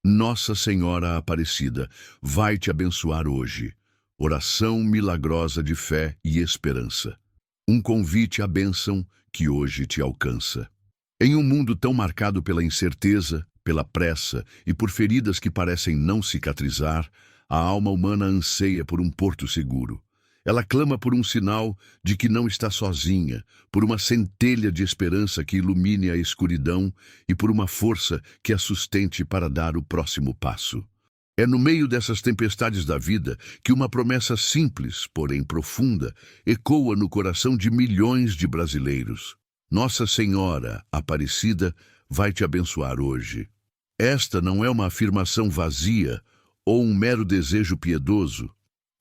Nossa Senhora Aparecida vai te abençoar hoje. Oração milagrosa de fé e esperança. Um convite à bênção que hoje te alcança. Em um mundo tão marcado pela incerteza, pela pressa e por feridas que parecem não cicatrizar, a alma humana anseia por um porto seguro. Ela clama por um sinal de que não está sozinha, por uma centelha de esperança que ilumine a escuridão e por uma força que a sustente para dar o próximo passo. É no meio dessas tempestades da vida que uma promessa simples, porém profunda, ecoa no coração de milhões de brasileiros. Nossa Senhora Aparecida vai te abençoar hoje. Esta não é uma afirmação vazia ou um mero desejo piedoso.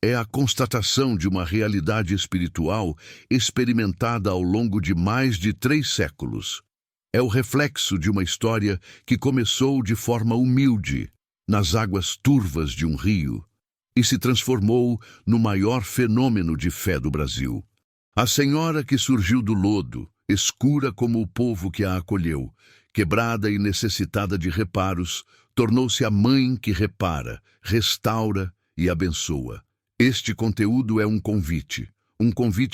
É a constatação de uma realidade espiritual experimentada ao longo de mais de 3 séculos. É o reflexo de uma história que começou de forma humilde, nas águas turvas de um rio, e se transformou no maior fenômeno de fé do Brasil. A Senhora que surgiu do lodo, escura como o povo que a acolheu, quebrada e necessitada de reparos, tornou-se a mãe que repara, restaura e abençoa. Este conteúdo é um convite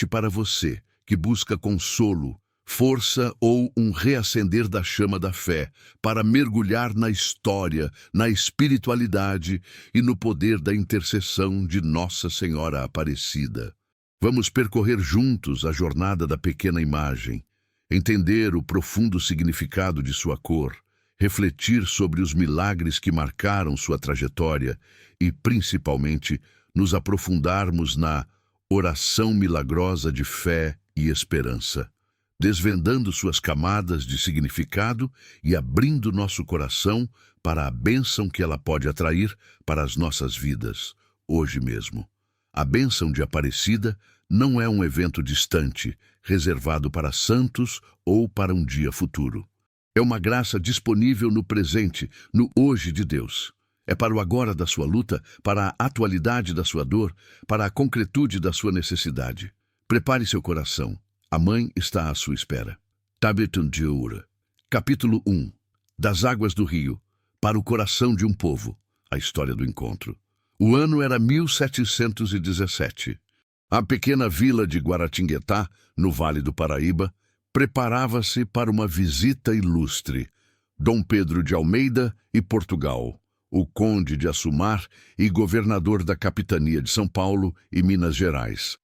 para você que busca consolo, força ou um reacender da chama da fé, para mergulhar na história, na espiritualidade e no poder da intercessão de Nossa Senhora Aparecida. Vamos percorrer juntos a jornada da pequena imagem, entender o profundo significado de sua cor, refletir sobre os milagres que marcaram sua trajetória e, principalmente, nos aprofundarmos na oração milagrosa de fé e esperança, desvendando suas camadas de significado e abrindo nosso coração para a bênção que ela pode atrair para as nossas vidas, hoje mesmo. A bênção de Aparecida não é um evento distante, reservado para santos ou para um dia futuro. É uma graça disponível no presente, no hoje de Deus. É para o agora da sua luta, para a atualidade da sua dor, para a concretude da sua necessidade. Prepare seu coração. A mãe está à sua espera. Tabitun de Ouro. Capítulo 1. Das águas do rio, para o coração de um povo. A história do encontro. O ano era 1717. A pequena vila de Guaratinguetá, no Vale do Paraíba, preparava-se para uma visita ilustre. Dom Pedro de Almeida e Portugal, o conde de Assumar e governador da capitania de São Paulo e Minas Gerais.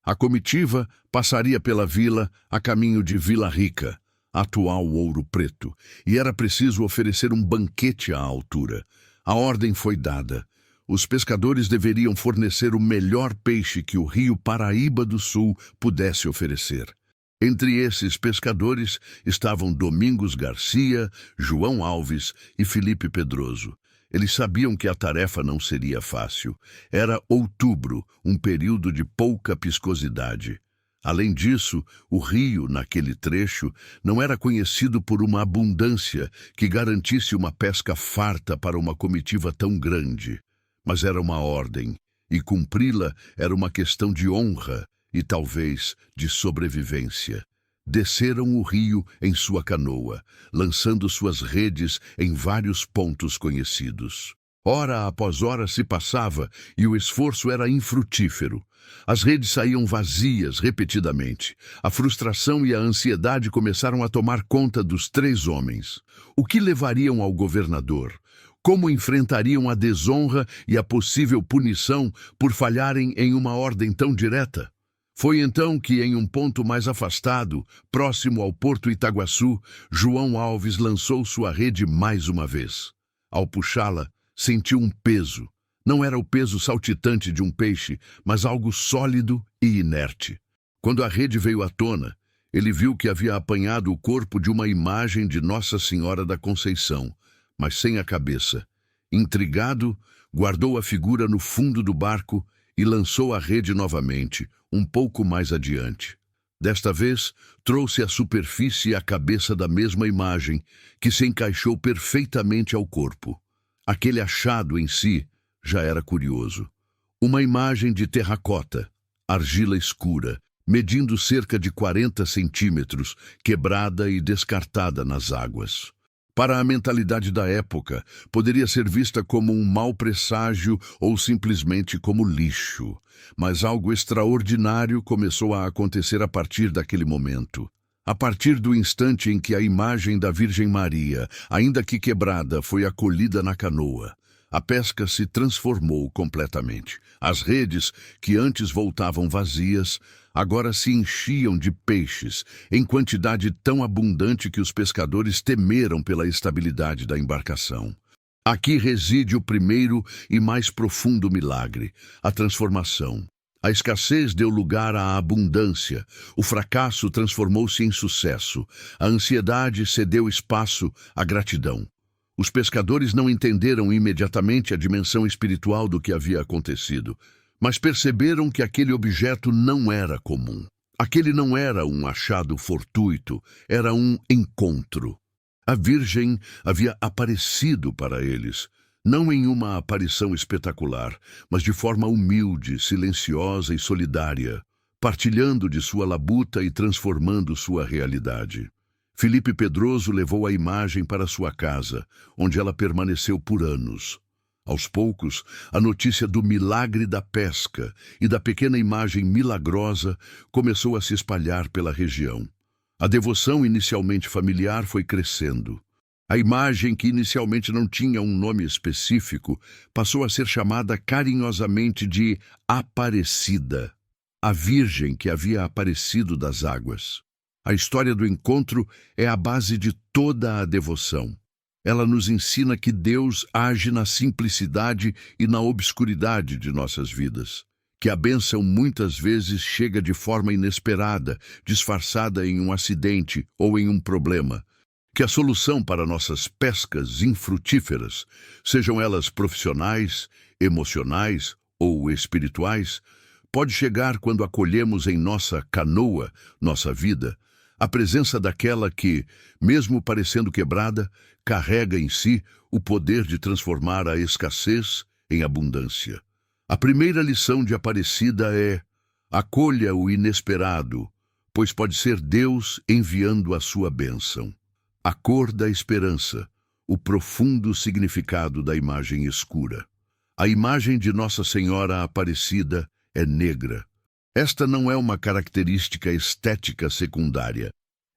A comitiva passaria pela vila a caminho de Vila Rica, atual Ouro Preto, e era preciso oferecer um banquete à altura. A ordem foi dada. Os pescadores deveriam fornecer o melhor peixe que o rio Paraíba do Sul pudesse oferecer. Entre esses pescadores estavam Domingos Garcia, João Alves e Felipe Pedroso. Eles sabiam que a tarefa não seria fácil. Era outubro, um período de pouca piscosidade. Além disso, o rio, naquele trecho, não era conhecido por uma abundância que garantisse uma pesca farta para uma comitiva tão grande. Mas era uma ordem, e cumpri-la era uma questão de honra e talvez de sobrevivência. Desceram o rio em sua canoa, lançando suas redes em vários pontos conhecidos. Hora após hora se passava e o esforço era infrutífero. As redes saíam vazias repetidamente. A frustração e a ansiedade começaram a tomar conta dos 3 homens. O que levariam ao governador? Como enfrentariam a desonra e a possível punição por falharem em uma ordem tão direta? Foi então que, em um ponto mais afastado, próximo ao Porto Itaguaçu, João Alves lançou sua rede mais uma vez. Ao puxá-la, sentiu um peso. Não era o peso saltitante de um peixe, mas algo sólido e inerte. Quando a rede veio à tona, ele viu que havia apanhado o corpo de uma imagem de Nossa Senhora da Conceição, mas sem a cabeça. Intrigado, guardou a figura no fundo do barco e lançou a rede novamente, um pouco mais adiante. Desta vez, trouxe à superfície a cabeça da mesma imagem, que se encaixou perfeitamente ao corpo. Aquele achado em si já era curioso. Uma imagem de terracota, argila escura, medindo cerca de 40 centímetros, quebrada e descartada nas águas. Para a mentalidade da época, poderia ser vista como um mau presságio ou simplesmente como lixo. Mas algo extraordinário começou a acontecer a partir daquele momento. A partir do instante em que a imagem da Virgem Maria, ainda que quebrada, foi acolhida na canoa, a pesca se transformou completamente. As redes, que antes voltavam vazias, agora se enchiam de peixes, em quantidade tão abundante que os pescadores temeram pela estabilidade da embarcação. Aqui reside o primeiro e mais profundo milagre, a transformação. A escassez deu lugar à abundância, o fracasso transformou-se em sucesso, a ansiedade cedeu espaço à gratidão. Os pescadores não entenderam imediatamente a dimensão espiritual do que havia acontecido, mas perceberam que aquele objeto não era comum. Aquele não era um achado fortuito, era um encontro. A Virgem havia aparecido para eles, não em uma aparição espetacular, mas de forma humilde, silenciosa e solidária, partilhando de sua labuta e transformando sua realidade. Felipe Pedroso levou a imagem para sua casa, onde ela permaneceu por anos. Aos poucos, a notícia do milagre da pesca e da pequena imagem milagrosa começou a se espalhar pela região. A devoção inicialmente familiar foi crescendo. A imagem, que inicialmente não tinha um nome específico, passou a ser chamada carinhosamente de Aparecida, a Virgem que havia aparecido das águas. A história do encontro é a base de toda a devoção. Ela nos ensina que Deus age na simplicidade e na obscuridade de nossas vidas. Que a bênção muitas vezes chega de forma inesperada, disfarçada em um acidente ou em um problema. Que a solução para nossas pescas infrutíferas, sejam elas profissionais, emocionais ou espirituais, pode chegar quando acolhemos em nossa canoa, nossa vida, a presença daquela que, mesmo parecendo quebrada, carrega em si o poder de transformar a escassez em abundância. A primeira lição de Aparecida é: acolha o inesperado, pois pode ser Deus enviando a sua bênção. A cor da esperança, o profundo significado da imagem escura. A imagem de Nossa Senhora Aparecida é negra. Esta não é uma característica estética secundária.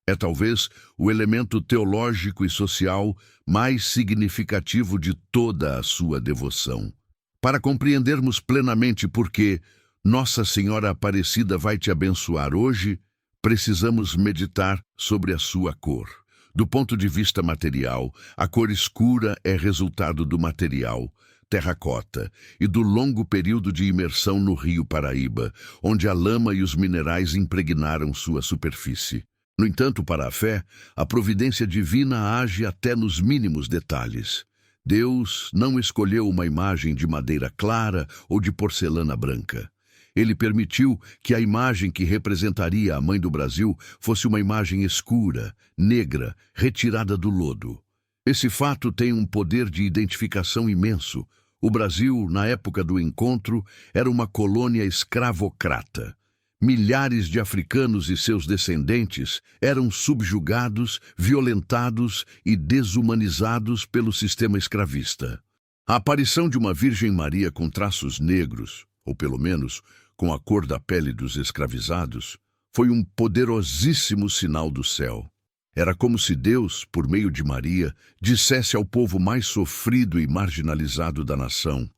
É talvez o elemento teológico e social mais significativo de toda a sua devoção. Para compreendermos plenamente por que Nossa Senhora Aparecida vai te abençoar hoje, precisamos meditar sobre a sua cor. Do ponto de vista material, a cor escura é resultado do material, terracota, e do longo período de imersão no rio Paraíba, onde a lama e os minerais impregnaram sua superfície. No entanto, para a fé, a providência divina age até nos mínimos detalhes. Deus não escolheu uma imagem de madeira clara ou de porcelana branca. Ele permitiu que a imagem que representaria a Mãe do Brasil fosse uma imagem escura, negra, retirada do lodo. Esse fato tem um poder de identificação imenso. O Brasil, na época do encontro, era uma colônia escravocrata. Milhares de africanos e seus descendentes eram subjugados, violentados e desumanizados pelo sistema escravista. A aparição de uma Virgem Maria com traços negros, ou pelo menos com a cor da pele dos escravizados, foi um poderosíssimo sinal do céu. Era como se Deus, por meio de Maria, dissesse ao povo mais sofrido e marginalizado da nação: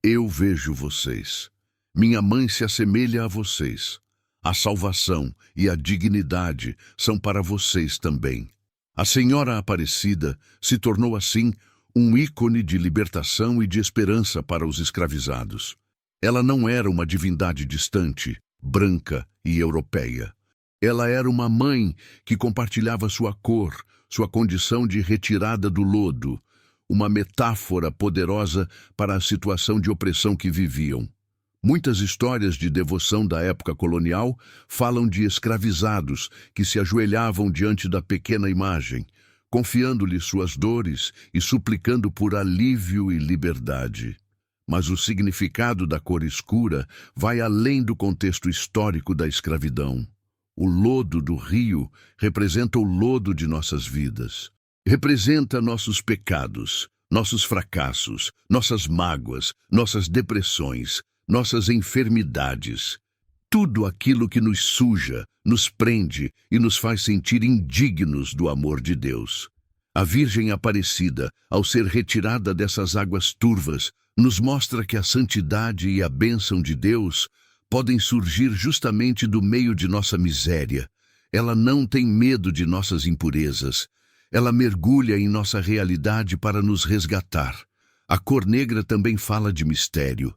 eu vejo vocês. Minha mãe se assemelha a vocês. A salvação e a dignidade são para vocês também. A Senhora Aparecida se tornou assim um ícone de libertação e de esperança para os escravizados. Ela não era uma divindade distante, branca e europeia. Ela era uma mãe que compartilhava sua cor, sua condição de retirada do lodo, uma metáfora poderosa para a situação de opressão que viviam. Muitas histórias de devoção da época colonial falam de escravizados que se ajoelhavam diante da pequena imagem, confiando-lhe suas dores e suplicando por alívio e liberdade. Mas o significado da cor escura vai além do contexto histórico da escravidão. O lodo do rio representa o lodo de nossas vidas. Representa nossos pecados, nossos fracassos, nossas mágoas, nossas depressões, nossas enfermidades. Tudo aquilo que nos suja, nos prende e nos faz sentir indignos do amor de Deus. A Virgem Aparecida, ao ser retirada dessas águas turvas, nos mostra que a santidade e a bênção de Deus podem surgir justamente do meio de nossa miséria. Ela não tem medo de nossas impurezas. Ela mergulha em nossa realidade para nos resgatar. A cor negra também fala de mistério.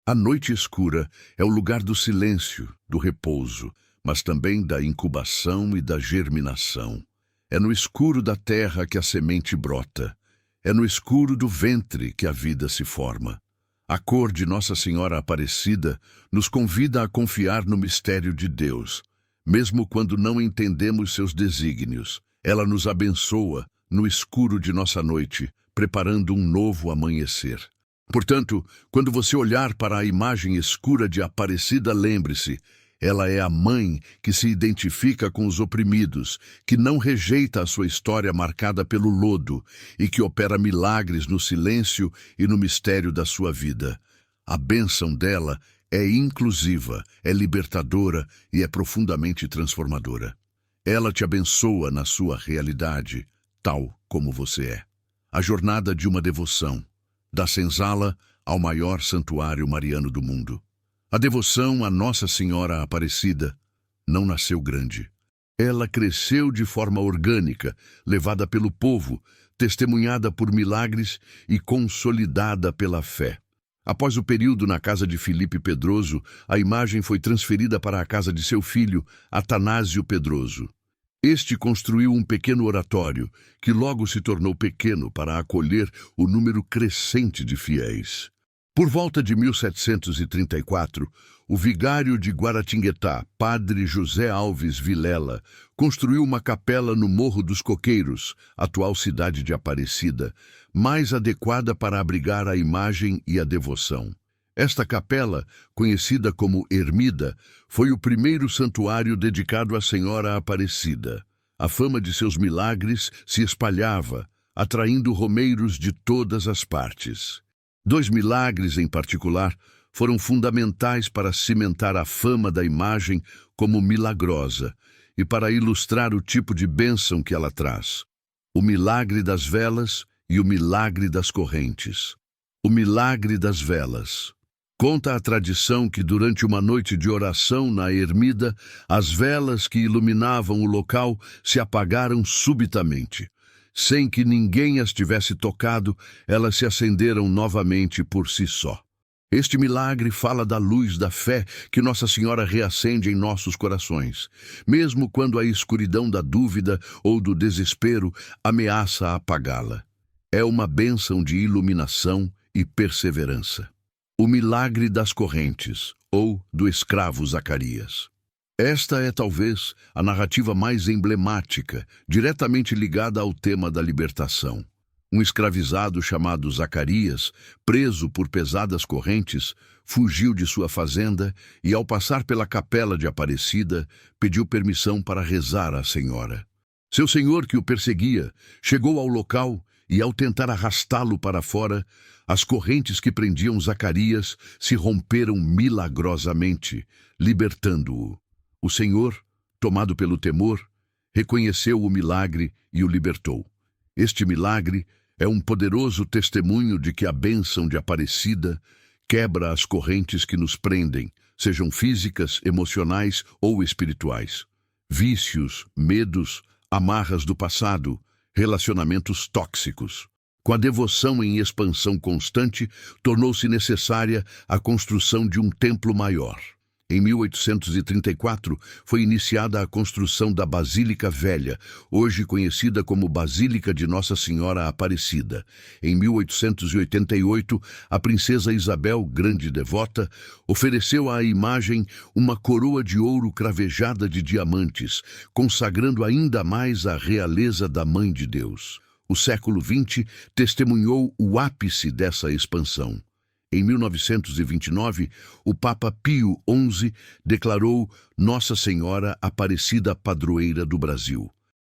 A noite escura é o lugar do silêncio, do repouso, mas também da incubação e da germinação. É no escuro da terra que a semente brota. É no escuro do ventre que a vida se forma. A cor de Nossa Senhora Aparecida nos convida a confiar no mistério de Deus, mesmo quando não entendemos seus desígnios. Ela nos abençoa no escuro de nossa noite, preparando um novo amanhecer. Portanto, quando você olhar para a imagem escura de Aparecida, lembre-se, ela é a mãe que se identifica com os oprimidos, que não rejeita a sua história marcada pelo lodo e que opera milagres no silêncio e no mistério da sua vida. A bênção dela é inclusiva, é libertadora e é profundamente transformadora. Ela te abençoa na sua realidade, tal como você é. A jornada de uma devoção, da senzala ao maior santuário mariano do mundo. A devoção a Nossa Senhora Aparecida não nasceu grande. Ela cresceu de forma orgânica, levada pelo povo, testemunhada por milagres e consolidada pela fé. Após o período na casa de Filipe Pedroso, a imagem foi transferida para a casa de seu filho, Atanásio Pedroso. Este construiu um pequeno oratório, que logo se tornou pequeno para acolher o número crescente de fiéis. Por volta de 1734, o vigário de Guaratinguetá, padre José Alves Vilela, construiu uma capela no Morro dos Coqueiros, atual cidade de Aparecida, mais adequada para abrigar a imagem e a devoção. Esta capela, conhecida como Ermida, foi o primeiro santuário dedicado à Senhora Aparecida. A fama de seus milagres se espalhava, atraindo romeiros de todas as partes. 2 milagres, em particular, foram fundamentais para cimentar a fama da imagem como milagrosa e para ilustrar o tipo de bênção que ela traz: o milagre das velas e o milagre das correntes. O milagre das velas. Conta a tradição que durante uma noite de oração na ermida, as velas que iluminavam o local se apagaram subitamente. Sem que ninguém as tivesse tocado, elas se acenderam novamente por si só. Este milagre fala da luz da fé que Nossa Senhora reacende em nossos corações, mesmo quando a escuridão da dúvida ou do desespero ameaça apagá-la. É uma bênção de iluminação e perseverança. O milagre das correntes, ou do escravo Zacarias. Esta é talvez a narrativa mais emblemática, diretamente ligada ao tema da libertação. Um escravizado chamado Zacarias, preso por pesadas correntes, fugiu de sua fazenda e, ao passar pela capela de Aparecida, pediu permissão para rezar à Senhora. Seu senhor, que o perseguia, chegou ao local e, ao tentar arrastá-lo para fora, as correntes que prendiam Zacarias se romperam milagrosamente, libertando-o. O Senhor, tomado pelo temor, reconheceu o milagre e o libertou. Este milagre é um poderoso testemunho de que a bênção de Aparecida quebra as correntes que nos prendem, sejam físicas, emocionais ou espirituais. Vícios, medos, amarras do passado, relacionamentos tóxicos. Com a devoção em expansão constante, tornou-se necessária a construção de um templo maior. Em 1834, foi iniciada a construção da Basílica Velha, hoje conhecida como Basílica de Nossa Senhora Aparecida. Em 1888, a princesa Isabel, grande devota, ofereceu à imagem uma coroa de ouro cravejada de diamantes, consagrando ainda mais a realeza da Mãe de Deus. O século XX testemunhou o ápice dessa expansão. Em 1929, o Papa Pio XI declarou Nossa Senhora Aparecida padroeira do Brasil.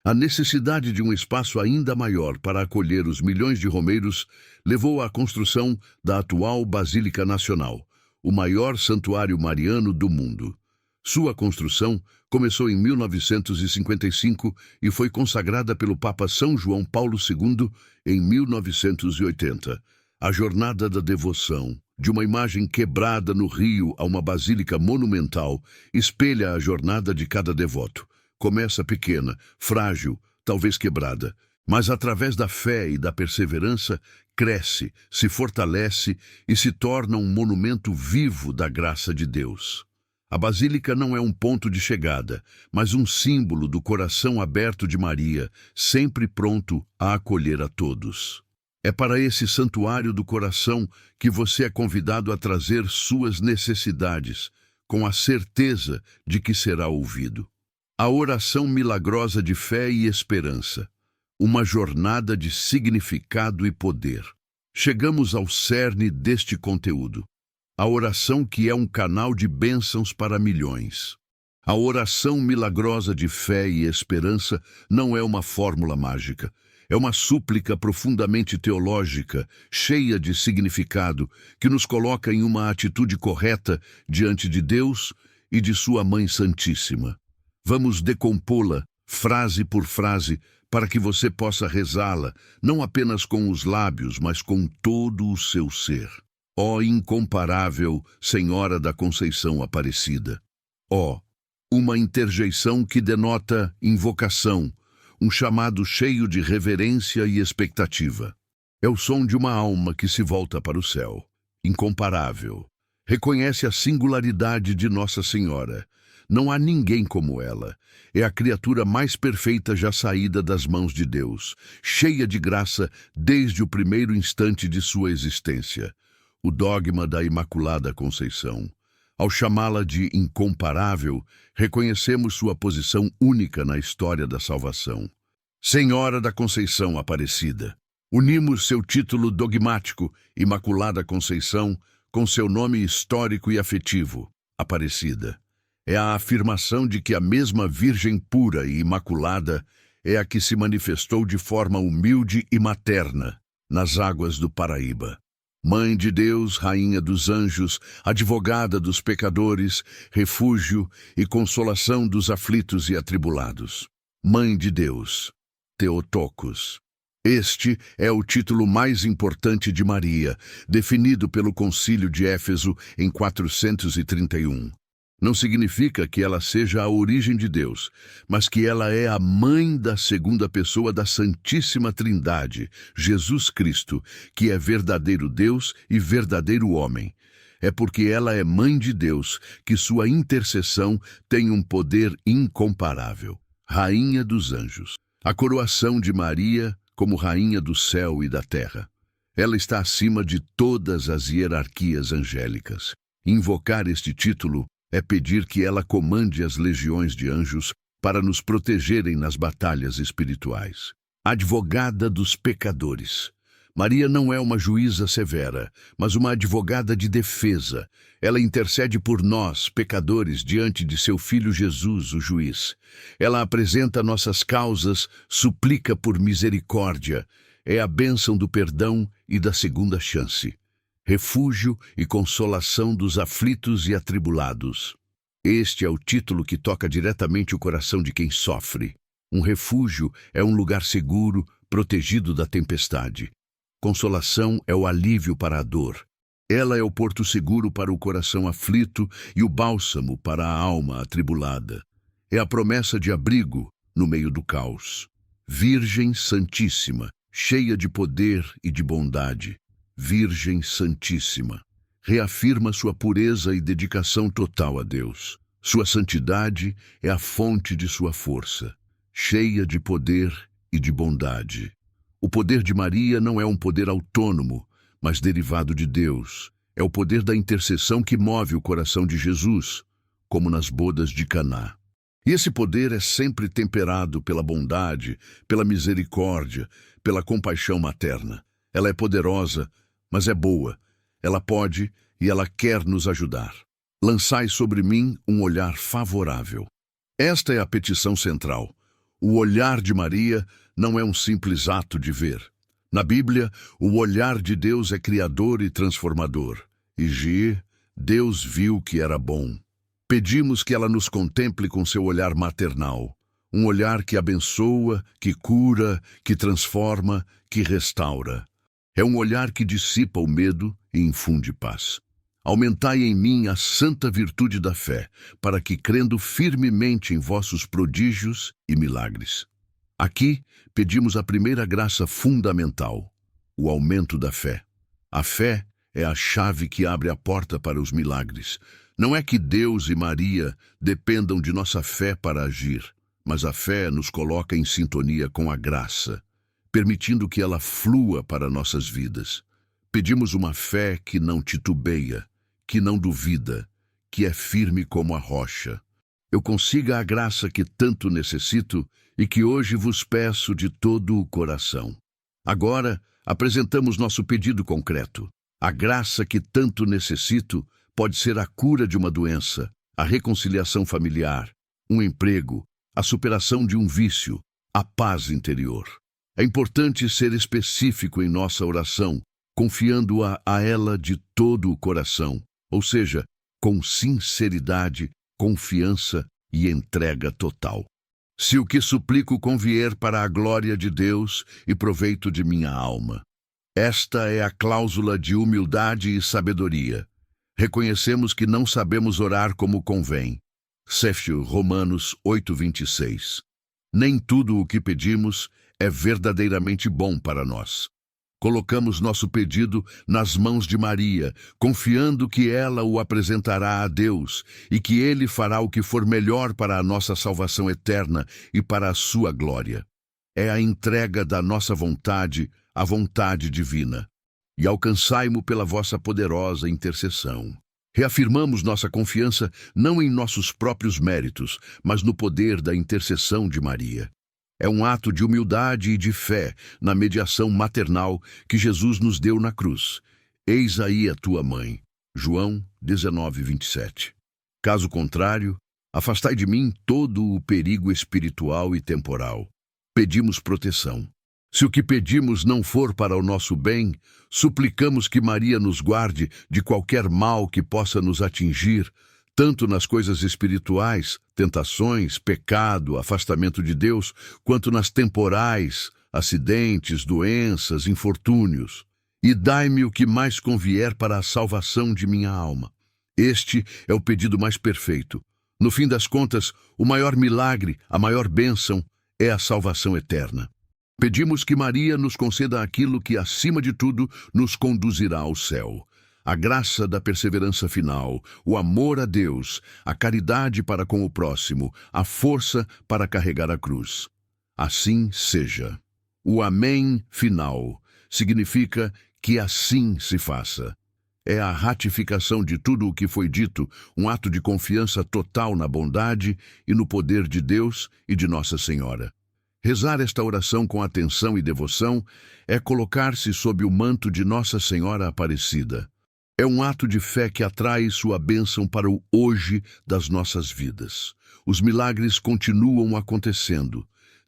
A necessidade de um espaço ainda maior para acolher os milhões de romeiros levou à construção da atual Basílica Nacional, o maior santuário mariano do mundo. Sua construção começou em 1955 e foi consagrada pelo Papa São João Paulo II em 1980. A jornada da devoção, de uma imagem quebrada no rio a uma basílica monumental, espelha a jornada de cada devoto. Começa pequena, frágil, talvez quebrada, mas através da fé e da perseverança, cresce, se fortalece e se torna um monumento vivo da graça de Deus. A basílica não é um ponto de chegada, mas um símbolo do coração aberto de Maria, sempre pronto a acolher a todos. É para esse santuário do coração que você é convidado a trazer suas necessidades, com a certeza de que será ouvido. A oração milagrosa de fé e esperança, uma jornada de significado e poder. Chegamos ao cerne deste conteúdo. A oração que é um canal de bênçãos para milhões. A oração milagrosa de fé e esperança não é uma fórmula mágica. É uma súplica profundamente teológica, cheia de significado, que nos coloca em uma atitude correta diante de Deus e de sua Mãe Santíssima. Vamos decompô-la, frase por frase, para que você possa rezá-la, não apenas com os lábios, mas com todo o seu ser. Ó incomparável Senhora da Conceição Aparecida! Ó, uma interjeição que denota invocação, um chamado cheio de reverência e expectativa. É o som de uma alma que se volta para o céu. Incomparável. Reconhece a singularidade de Nossa Senhora. Não há ninguém como ela. É a criatura mais perfeita já saída das mãos de Deus, cheia de graça desde o primeiro instante de sua existência. O dogma da Imaculada Conceição. Ao chamá-la de incomparável, reconhecemos sua posição única na história da salvação. Senhora da Conceição Aparecida. Unimos seu título dogmático, Imaculada Conceição, com seu nome histórico e afetivo, Aparecida. É a afirmação de que a mesma Virgem pura e imaculada é a que se manifestou de forma humilde e materna nas águas do Paraíba. Mãe de Deus, Rainha dos Anjos, advogada dos pecadores, refúgio e consolação dos aflitos e atribulados. Mãe de Deus, Theotokos. Este é o título mais importante de Maria, definido pelo Concílio de Éfeso em 431. Não significa que ela seja a origem de Deus, mas que ela é a mãe da segunda pessoa da Santíssima Trindade, Jesus Cristo, que é verdadeiro Deus e verdadeiro homem. É porque ela é mãe de Deus que sua intercessão tem um poder incomparável. Rainha dos Anjos. A coroação de Maria como Rainha do céu e da terra. Ela está acima de todas as hierarquias angélicas. Invocar este título é pedir que ela comande as legiões de anjos para nos protegerem nas batalhas espirituais. Advogada dos pecadores. Maria não é uma juíza severa, mas uma advogada de defesa. Ela intercede por nós, pecadores, diante de seu Filho Jesus, o juiz. Ela apresenta nossas causas, suplica por misericórdia. É a bênção do perdão e da segunda chance. Refúgio e consolação dos aflitos e atribulados. Este é o título que toca diretamente o coração de quem sofre. Um refúgio é um lugar seguro, protegido da tempestade. Consolação é o alívio para a dor. Ela é o porto seguro para o coração aflito e o bálsamo para a alma atribulada. É a promessa de abrigo no meio do caos. Virgem Santíssima, cheia de poder e de bondade. Virgem Santíssima, reafirma sua pureza e dedicação total a Deus. Sua santidade é a fonte de sua força, cheia de poder e de bondade. O poder de Maria não é um poder autônomo, mas derivado de Deus. É o poder da intercessão que move o coração de Jesus, como nas bodas de Caná. E esse poder é sempre temperado pela bondade, pela misericórdia, pela compaixão materna. Ela é poderosa, mas é boa. Ela pode e ela quer nos ajudar. Lançai sobre mim um olhar favorável. Esta é a petição central. O olhar de Maria não é um simples ato de ver. Na Bíblia, o olhar de Deus é criador e transformador. E Deus viu que era bom. Pedimos que ela nos contemple com seu olhar maternal, um olhar que abençoa, que cura, que transforma, que restaura. É um olhar que dissipa o medo e infunde paz. Aumentai em mim a santa virtude da fé, para que, crendo firmemente em vossos prodígios e milagres. Aqui, pedimos a primeira graça fundamental, o aumento da fé. A fé é a chave que abre a porta para os milagres. Não é que Deus e Maria dependam de nossa fé para agir, mas a fé nos coloca em sintonia com a graça, permitindo que ela flua para nossas vidas. Pedimos uma fé que não titubeia, que não duvida, que é firme como a rocha. Eu consiga a graça que tanto necessito e que hoje vos peço de todo o coração. Agora, apresentamos nosso pedido concreto. A graça que tanto necessito pode ser a cura de uma doença, a reconciliação familiar, um emprego, a superação de um vício, a paz interior. É importante ser específico em nossa oração, confiando-a a ela de todo o coração, ou seja, com sinceridade, confiança e entrega total. Se o que suplico convier para a glória de Deus e proveito de minha alma. Esta é a cláusula de humildade e sabedoria. Reconhecemos que não sabemos orar como convém. Romanos 8:26. Nem tudo o que pedimos é verdadeiramente bom para nós. Colocamos nosso pedido nas mãos de Maria, confiando que ela o apresentará a Deus e que Ele fará o que for melhor para a nossa salvação eterna e para a sua glória. É a entrega da nossa vontade à vontade divina. E alcançai-mo pela vossa poderosa intercessão. Reafirmamos nossa confiança não em nossos próprios méritos, mas no poder da intercessão de Maria. É um ato de humildade e de fé na mediação maternal que Jesus nos deu na cruz. Eis aí a tua mãe. João 19:27. Caso contrário, afastai de mim todo o perigo espiritual e temporal. Pedimos proteção. Se o que pedimos não for para o nosso bem, suplicamos que Maria nos guarde de qualquer mal que possa nos atingir, tanto nas coisas espirituais, tentações, pecado, afastamento de Deus, quanto nas temporais, acidentes, doenças, infortúnios. E dai-me o que mais convier para a salvação de minha alma. Este é o pedido mais perfeito. No fim das contas, o maior milagre, a maior bênção, é a salvação eterna. Pedimos que Maria nos conceda aquilo que, acima de tudo, nos conduzirá ao céu. A graça da perseverança final, o amor a Deus, a caridade para com o próximo, a força para carregar a cruz. Assim seja. O amém final significa que assim se faça. É a ratificação de tudo o que foi dito, um ato de confiança total na bondade e no poder de Deus e de Nossa Senhora. Rezar esta oração com atenção e devoção é colocar-se sob o manto de Nossa Senhora Aparecida. É um ato de fé que atrai sua bênção para o hoje das nossas vidas. Os milagres continuam acontecendo,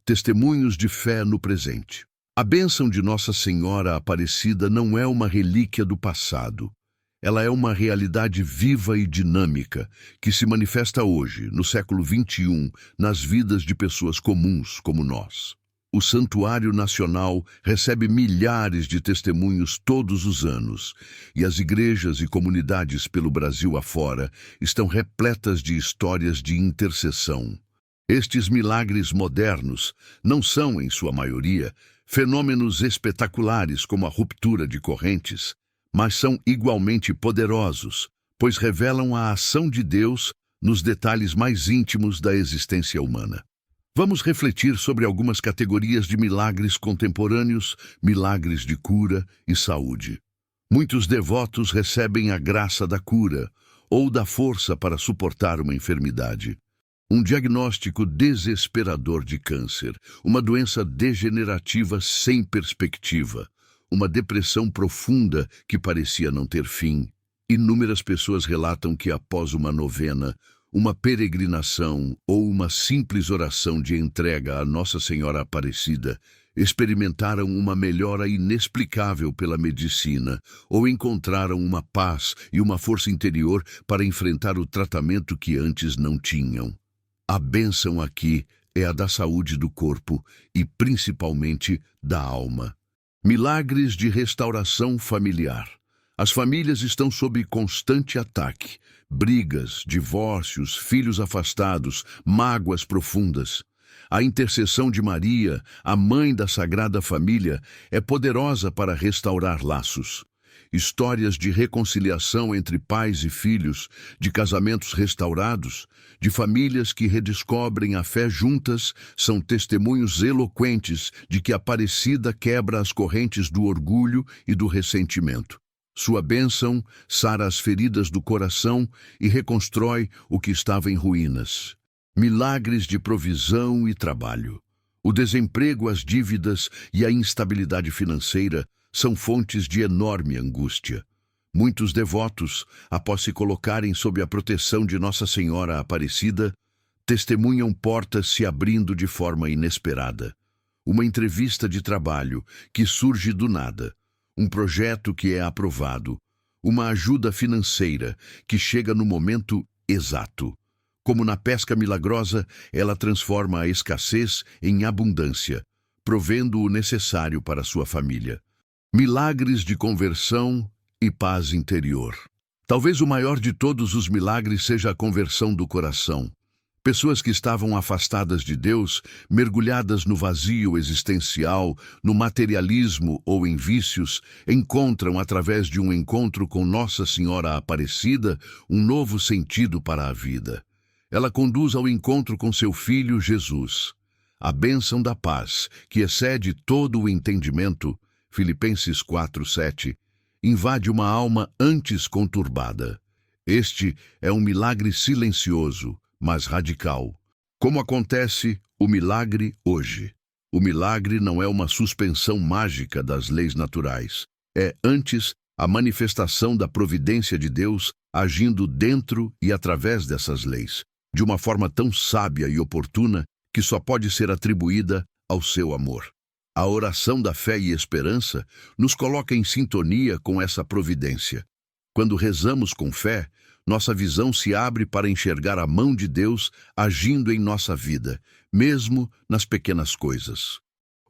testemunhos de fé no presente. A bênção de Nossa Senhora Aparecida não é uma relíquia do passado. Ela é uma realidade viva e dinâmica que se manifesta hoje, no século XXI, nas vidas de pessoas comuns como nós. O Santuário Nacional recebe milhares de testemunhos todos os anos, e as igrejas e comunidades pelo Brasil afora estão repletas de histórias de intercessão. Estes milagres modernos não são, em sua maioria, fenômenos espetaculares como a ruptura de correntes, mas são igualmente poderosos, pois revelam a ação de Deus nos detalhes mais íntimos da existência humana. Vamos refletir sobre algumas categorias de milagres contemporâneos, milagres de cura e saúde. Muitos devotos recebem a graça da cura ou da força para suportar uma enfermidade. Um diagnóstico desesperador de câncer, uma doença degenerativa sem perspectiva, uma depressão profunda que parecia não ter fim. Inúmeras pessoas relatam que, após uma novena, uma peregrinação ou uma simples oração de entrega à Nossa Senhora Aparecida experimentaram uma melhora inexplicável pela medicina ou encontraram uma paz e uma força interior para enfrentar o tratamento que antes não tinham. A bênção aqui é a da saúde do corpo e principalmente da alma. Milagres de restauração familiar. As famílias estão sob constante ataque. Brigas, divórcios, filhos afastados, mágoas profundas. A intercessão de Maria, a mãe da Sagrada Família, é poderosa para restaurar laços. Histórias de reconciliação entre pais e filhos, de casamentos restaurados, de famílias que redescobrem a fé juntas, são testemunhos eloquentes de que a Aparecida quebra as correntes do orgulho e do ressentimento. Sua bênção sara as feridas do coração e reconstrói o que estava em ruínas. Milagres de provisão e trabalho. O desemprego, as dívidas e a instabilidade financeira são fontes de enorme angústia. Muitos devotos, após se colocarem sob a proteção de Nossa Senhora Aparecida, testemunham portas se abrindo de forma inesperada. Uma entrevista de trabalho que surge do nada, um projeto que é aprovado, uma ajuda financeira que chega no momento exato. Como na pesca milagrosa, ela transforma a escassez em abundância, provendo o necessário para sua família. Milagres de conversão e paz interior. Talvez o maior de todos os milagres seja a conversão do coração. Pessoas que estavam afastadas de Deus, mergulhadas no vazio existencial, no materialismo ou em vícios, encontram, através de um encontro com Nossa Senhora Aparecida, um novo sentido para a vida. Ela conduz ao encontro com seu Filho Jesus. A bênção da paz, que excede todo o entendimento, Filipenses 4:7, invade uma alma antes conturbada. Este é um milagre silencioso, mas radical. Como acontece o milagre hoje? O milagre não é uma suspensão mágica das leis naturais. É, antes, a manifestação da providência de Deus agindo dentro e através dessas leis, de uma forma tão sábia e oportuna que só pode ser atribuída ao seu amor. A oração da fé e esperança nos coloca em sintonia com essa providência. Quando rezamos com fé, nossa visão se abre para enxergar a mão de Deus agindo em nossa vida, mesmo nas pequenas coisas.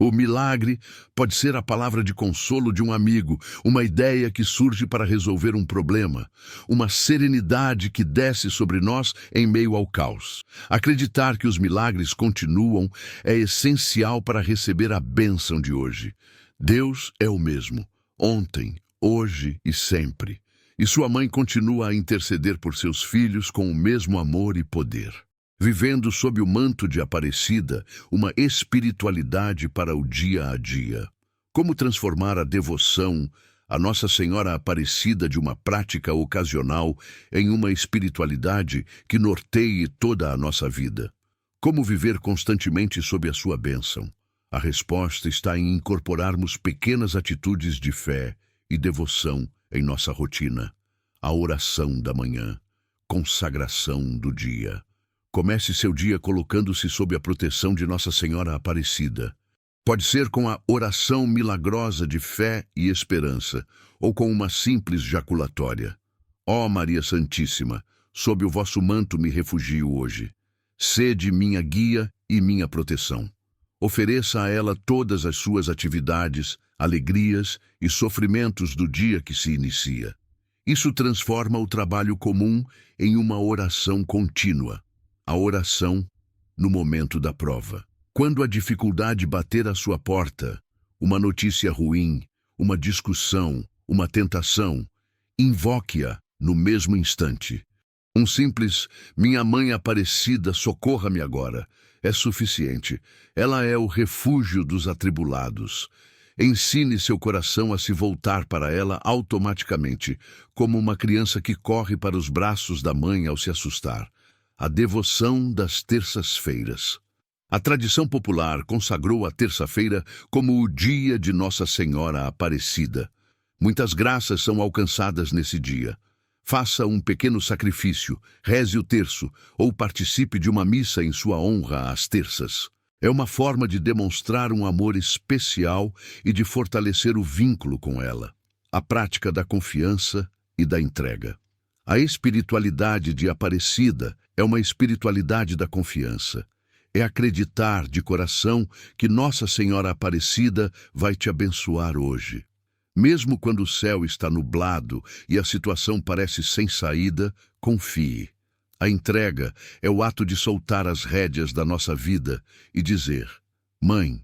O milagre pode ser a palavra de consolo de um amigo, uma ideia que surge para resolver um problema, uma serenidade que desce sobre nós em meio ao caos. Acreditar que os milagres continuam é essencial para receber a bênção de hoje. Deus é o mesmo, ontem, hoje e sempre. E sua mãe continua a interceder por seus filhos com o mesmo amor e poder. Vivendo sob o manto de Aparecida, uma espiritualidade para o dia a dia. Como transformar a devoção a Nossa Senhora Aparecida de uma prática ocasional em uma espiritualidade que norteie toda a nossa vida? Como viver constantemente sob a sua bênção? A resposta está em incorporarmos pequenas atitudes de fé e devoção em nossa rotina. A oração da manhã, consagração do dia. Comece seu dia colocando-se sob a proteção de Nossa Senhora Aparecida. Pode ser com a oração milagrosa de fé e esperança, ou com uma simples jaculatória. Ó Maria Santíssima, sob o vosso manto me refugio hoje. Sede minha guia e minha proteção. Ofereça a ela todas as suas atividades, alegrias e sofrimentos do dia que se inicia. Isso transforma o trabalho comum em uma oração contínua. A oração no momento da prova. Quando a dificuldade bater à sua porta, uma notícia ruim, uma discussão, uma tentação, invoque-a no mesmo instante. Um simples "Minha Mãe Aparecida, socorra-me agora" é suficiente. Ela é o refúgio dos atribulados. Ensine seu coração a se voltar para ela automaticamente, como uma criança que corre para os braços da mãe ao se assustar. A devoção das terças-feiras. A tradição popular consagrou a terça-feira como o dia de Nossa Senhora Aparecida. Muitas graças são alcançadas nesse dia. Faça um pequeno sacrifício, reze o terço ou participe de uma missa em sua honra às terças. É uma forma de demonstrar um amor especial e de fortalecer o vínculo com ela. A prática da confiança e da entrega. A espiritualidade de Aparecida é uma espiritualidade da confiança. É acreditar de coração que Nossa Senhora Aparecida vai te abençoar hoje. Mesmo quando o céu está nublado e a situação parece sem saída, confie. A entrega é o ato de soltar as rédeas da nossa vida e dizer: Mãe,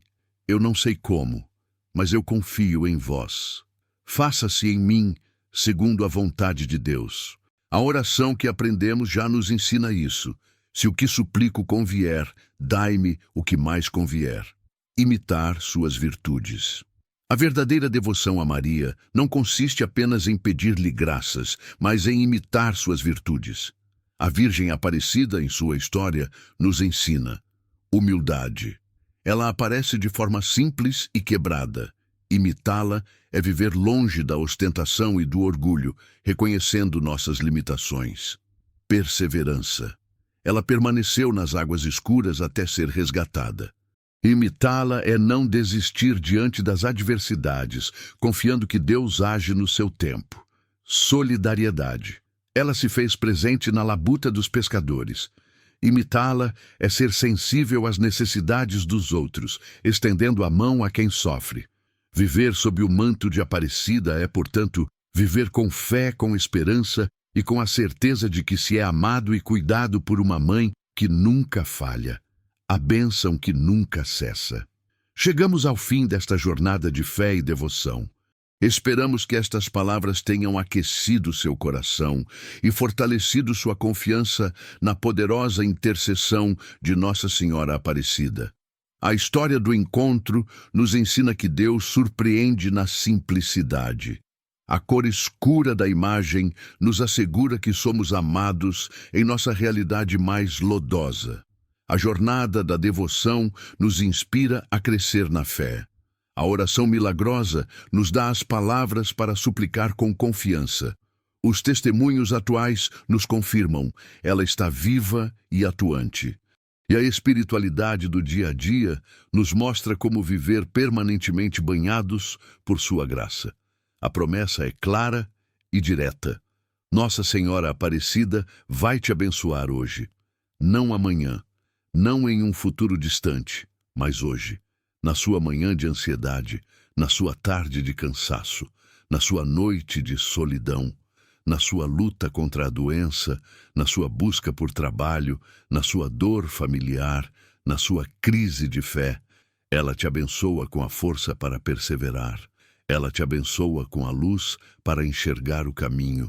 eu não sei como, mas eu confio em vós. Faça-se em mim segundo a vontade de Deus. A oração que aprendemos já nos ensina isso. Se o que suplico convier, dai-me o que mais convier. Imitar suas virtudes. A verdadeira devoção a Maria não consiste apenas em pedir-lhe graças, mas em imitar suas virtudes. A Virgem Aparecida, em sua história, nos ensina humildade. Ela aparece de forma simples e quebrada. Imitá-la é viver longe da ostentação e do orgulho, reconhecendo nossas limitações. Perseverança. Ela permaneceu nas águas escuras até ser resgatada. Imitá-la é não desistir diante das adversidades, confiando que Deus age no seu tempo. Solidariedade. Ela se fez presente na labuta dos pescadores. Imitá-la é ser sensível às necessidades dos outros, estendendo a mão a quem sofre. Viver sob o manto de Aparecida é, portanto, viver com fé, com esperança e com a certeza de que se é amado e cuidado por uma mãe que nunca falha. A bênção que nunca cessa. Chegamos ao fim desta jornada de fé e devoção. Esperamos que estas palavras tenham aquecido seu coração e fortalecido sua confiança na poderosa intercessão de Nossa Senhora Aparecida. A história do encontro nos ensina que Deus surpreende na simplicidade. A cor escura da imagem nos assegura que somos amados em nossa realidade mais lodosa. A jornada da devoção nos inspira a crescer na fé. A oração milagrosa nos dá as palavras para suplicar com confiança. Os testemunhos atuais nos confirmam, ela está viva e atuante. E a espiritualidade do dia a dia nos mostra como viver permanentemente banhados por sua graça. A promessa é clara e direta. Nossa Senhora Aparecida vai te abençoar hoje. Não amanhã, não em um futuro distante, mas hoje. Na sua manhã de ansiedade, na sua tarde de cansaço, na sua noite de solidão, na sua luta contra a doença, na sua busca por trabalho, na sua dor familiar, na sua crise de fé. Ela te abençoa com a força para perseverar. Ela te abençoa com a luz para enxergar o caminho.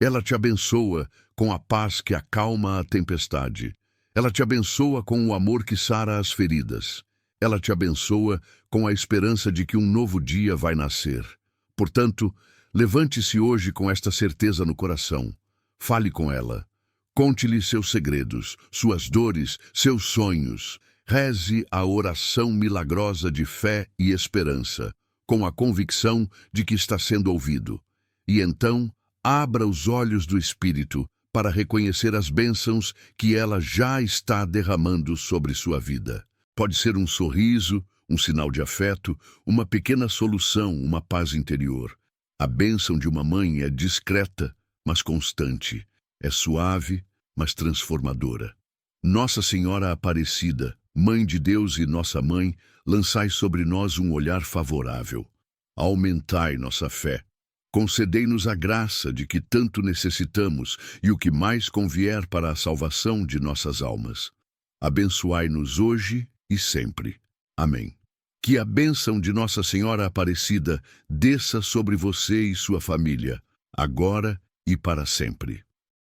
Ela te abençoa com a paz que acalma a tempestade. Ela te abençoa com o amor que sara as feridas. Ela te abençoa com a esperança de que um novo dia vai nascer. Portanto, levante-se hoje com esta certeza no coração. Fale com ela. Conte-lhe seus segredos, suas dores, seus sonhos. Reze a oração milagrosa de fé e esperança, com a convicção de que está sendo ouvido. E então, abra os olhos do Espírito para reconhecer as bênçãos que ela já está derramando sobre sua vida. Pode ser um sorriso, um sinal de afeto, uma pequena solução, uma paz interior. A bênção de uma mãe é discreta, mas constante. É suave, mas transformadora. Nossa Senhora Aparecida, Mãe de Deus e nossa Mãe, lançai sobre nós um olhar favorável. Aumentai nossa fé. Concedei-nos a graça de que tanto necessitamos e o que mais convier para a salvação de nossas almas. Abençoai-nos hoje e sempre. Amém. Que a bênção de Nossa Senhora Aparecida desça sobre você e sua família, agora e para sempre.